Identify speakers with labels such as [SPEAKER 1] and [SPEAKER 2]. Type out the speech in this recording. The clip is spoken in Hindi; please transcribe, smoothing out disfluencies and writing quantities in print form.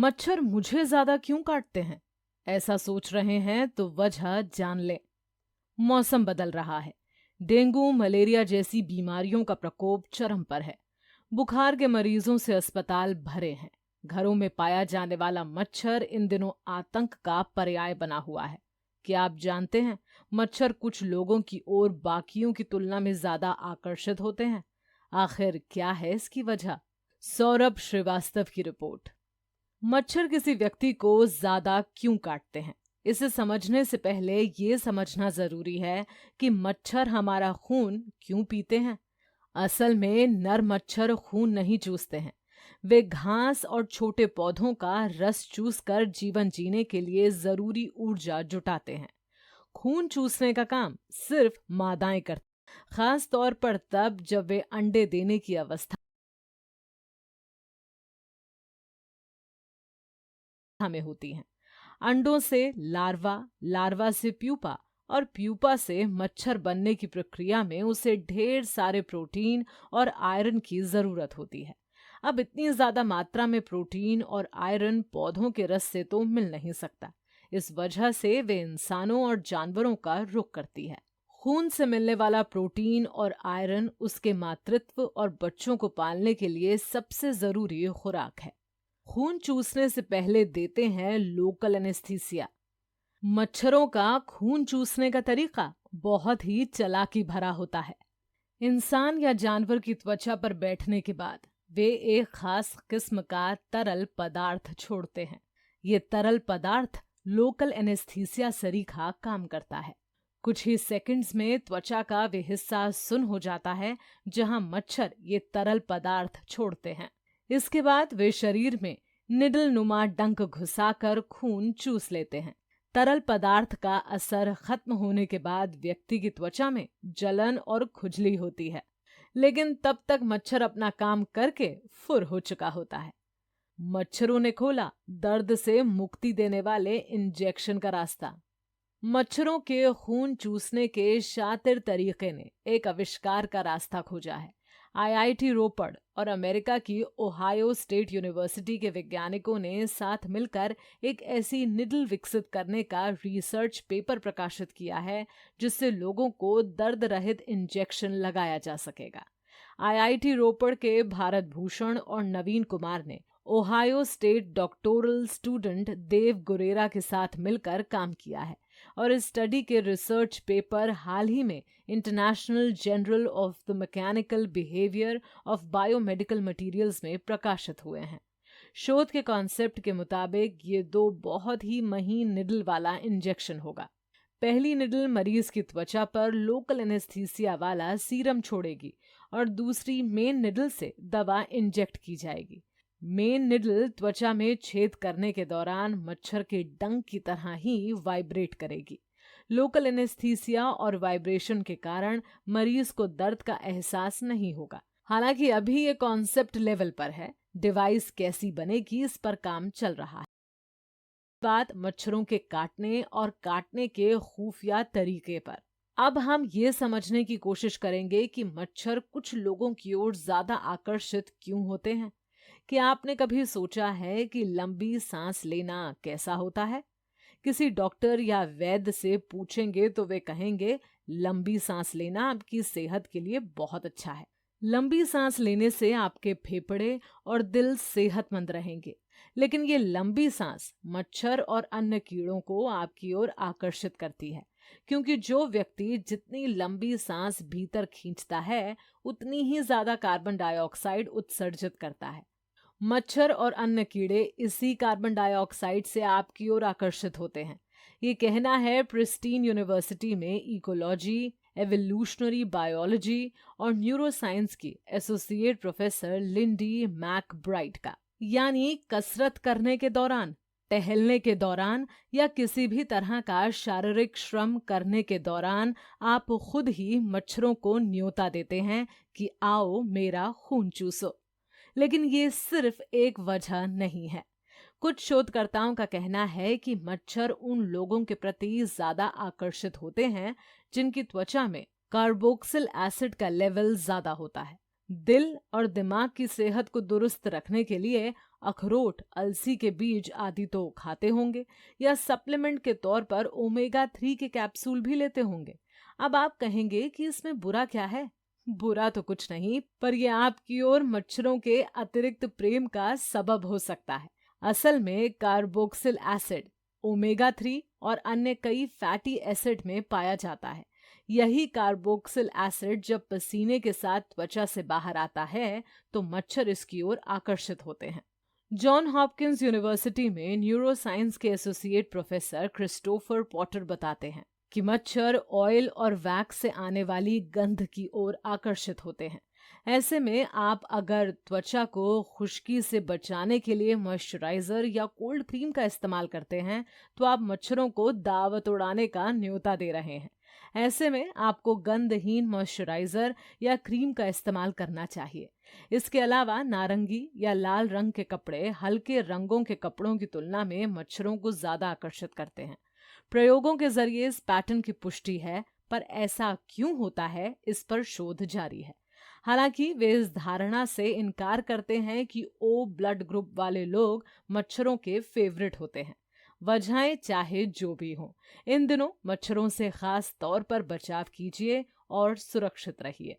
[SPEAKER 1] मच्छर मुझे ज्यादा क्यों काटते हैं? ऐसा सोच रहे हैं तो वजह जान लें। मौसम बदल रहा है। डेंगू मलेरिया जैसी बीमारियों का प्रकोप चरम पर है। बुखार के मरीजों से अस्पताल भरे हैं। घरों में पाया जाने वाला मच्छर इन दिनों आतंक का पर्याय बना हुआ है। क्या आप जानते हैं, मच्छर कुछ लोगों की ओर बाकियों की तुलना में ज्यादा आकर्षित होते हैं? आखिर क्या है इसकी वजह? सौरभ श्रीवास्तव की रिपोर्ट। मच्छर किसी व्यक्ति को ज्यादा क्यों काटते हैं, इसे समझने से पहले ये समझना जरूरी है कि मच्छर हमारा खून क्यों पीते हैं। असल में नर मच्छर खून नहीं चूसते हैं। वे घास और छोटे पौधों का रस चूसकर जीवन जीने के लिए जरूरी ऊर्जा जुटाते हैं। खून चूसने का काम सिर्फ मादाएं करती हैं, खास तौर पर तब जब वे अंडे देने की अवस्था में होती हैं। अंडों से लार्वा, लार्वा से प्यूपा और प्यूपा से मच्छर बनने की प्रक्रिया में उसे ढेर सारे प्रोटीन और आयरन की जरूरत होती है। अब इतनी ज्यादा मात्रा में प्रोटीन और आयरन पौधों के रस से तो मिल नहीं सकता। इस वजह से वे इंसानों और जानवरों का रुख करती है। खून से मिलने वाला प्रोटीन और आयरन उसके मातृत्व और बच्चों को पालने के लिए सबसे जरूरी खुराक है। खून चूसने से पहले देते हैं लोकल एनेस्थीसिया। मच्छरों का खून चूसने का तरीका बहुत ही चालाकी भरा होता है। इंसान या जानवर की त्वचा पर बैठने के बाद वे एक खास किस्म का तरल पदार्थ छोड़ते हैं। ये तरल पदार्थ लोकल एनेस्थीसिया सरीखा काम करता है। कुछ ही सेकंड्स में त्वचा का वे हिस्सा सुन्न हो जाता है जहां मच्छर ये तरल पदार्थ छोड़ते हैं। इसके बाद वे शरीर में निडल नुमा डंक घुसाकर खून चूस लेते हैं। तरल पदार्थ का असर खत्म होने के बाद व्यक्ति की त्वचा में जलन और खुजली होती है, लेकिन तब तक मच्छर अपना काम करके फुर हो चुका होता है। मच्छरों ने खोला दर्द से मुक्ति देने वाले इंजेक्शन का रास्ता। मच्छरों के खून चूसने के शातिर तरीके ने एक आविष्कार का रास्ता खोजा है। आईआईटी रोपड़ और अमेरिका की ओहायो स्टेट यूनिवर्सिटी के वैज्ञानिकों ने साथ मिलकर एक ऐसी निडल विकसित करने का रिसर्च पेपर प्रकाशित किया है जिससे लोगों को दर्द रहित इंजेक्शन लगाया जा सकेगा। आईआईटी रोपड़ के भारत भूषण और नवीन कुमार ने ओहायो स्टेट डॉक्टोरल स्टूडेंट देव गुरेरा के साथ मिलकर काम किया है और इस स्टडी के रिसर्च पेपर हाल ही में international journal of the mechanical behaviour of biomedical materials में प्रकाशित हुए हैं। शोध के कॉन्सेप्ट के मुताबिक ये दो बहुत ही महीन निडल वाला इंजेक्शन होगा। पहली निडल मरीज की त्वचा पर लोकल एनेस्थीसिया वाला सीरम छोड़ेगी और दूसरी मेन निडल से दवा इंजेक्ट की जाएगी। मेन निडल त्वचा में छेद करने के दौरान मच्छर के डंक की तरह ही वाइब्रेट करेगी। लोकल एनेस्थीसिया और वाइब्रेशन के कारण मरीज को दर्द का एहसास नहीं होगा। हालांकि अभी ये कॉन्सेप्ट लेवल पर है। डिवाइस कैसी बनेगी इस पर काम चल रहा है। बात मच्छरों के काटने और काटने के खुफिया तरीके पर। अब हम ये समझने की कोशिश करेंगे कि मच्छर कुछ लोगों की ओर ज्यादा आकर्षित क्यों होते हैं। क्या आपने कभी सोचा है कि लंबी सांस लेना कैसा होता है? किसी डॉक्टर या वैद्य से पूछेंगे तो वे कहेंगे लंबी सांस लेना आपकी सेहत के लिए बहुत अच्छा है। लंबी सांस लेने से आपके फेफड़े और दिल सेहतमंद रहेंगे। लेकिन ये लंबी सांस मच्छर और अन्य कीड़ों को आपकी ओर आकर्षित करती है, क्योंकि जो व्यक्ति जितनी लंबी सांस भीतर खींचता है उतनी ही ज्यादा कार्बन डाइऑक्साइड उत्सर्जित करता है। मच्छर और अन्य कीड़े इसी कार्बन डाइऑक्साइड से आपकी ओर आकर्षित होते हैं। ये कहना है प्रिस्टीन यूनिवर्सिटी में इकोलॉजी, एवोल्यूशनरी बायोलॉजी और न्यूरोसाइंस की एसोसिएट प्रोफेसर लिंडी मैकब्राइट का। यानी कसरत करने के दौरान, टहलने के दौरान या किसी भी तरह का शारीरिक श्रम करने के दौरान आप खुद ही मच्छरों को न्योता देते हैं कि आओ मेरा खून चूसो। लेकिन ये सिर्फ एक वजह नहीं है। कुछ शोधकर्ताओं का कहना है कि मच्छर उन लोगों के प्रति ज्यादा आकर्षित होते हैं जिनकी त्वचा में कार्बोक्सिल एसिड का लेवल ज्यादा होता है। दिल और दिमाग की सेहत को दुरुस्त रखने के लिए अखरोट, अलसी के बीज आदि तो खाते होंगे या सप्लीमेंट के तौर पर ओमेगा 3 के कैप्सूल भी लेते होंगे। अब आप कहेंगे कि इसमें बुरा क्या है? बुरा तो कुछ नहीं, पर यह आपकी ओर मच्छरों के अतिरिक्त प्रेम का सबब हो सकता है। असल में कार्बोक्सिल एसिड ओमेगा 3 और अन्य कई फैटी एसिड में पाया जाता है। यही कार्बोक्सिल एसिड जब पसीने के साथ त्वचा से बाहर आता है तो मच्छर इसकी ओर आकर्षित होते हैं। जॉन हॉपकिंस यूनिवर्सिटी में न्यूरोसाइंस के एसोसिएट प्रोफेसर क्रिस्टोफर पॉटर बताते हैं कि मच्छर ऑयल और वैक्स से आने वाली गंध की ओर आकर्षित होते हैं। ऐसे में आप अगर त्वचा को खुश्की से बचाने के लिए मॉइस्चराइजर या कोल्ड क्रीम का इस्तेमाल करते हैं तो आप मच्छरों को दावत उड़ाने का न्योता दे रहे हैं। ऐसे में आपको गंधहीन मॉइस्चराइजर या क्रीम का इस्तेमाल करना चाहिए। इसके अलावा नारंगी या लाल रंग के कपड़े हल्के रंगों के कपड़ों की तुलना में मच्छरों को ज्यादा आकर्षित करते हैं। प्रयोगों के जरिए इस पैटर्न की पुष्टि है, पर ऐसा क्यों होता है इस पर शोध जारी है। हालांकि वे इस धारणा से इनकार करते हैं कि ओ ब्लड ग्रुप वाले लोग मच्छरों के फेवरेट होते हैं। वजहें चाहे जो भी हों, इन दिनों मच्छरों से खास तौर पर बचाव कीजिए और सुरक्षित रहिए।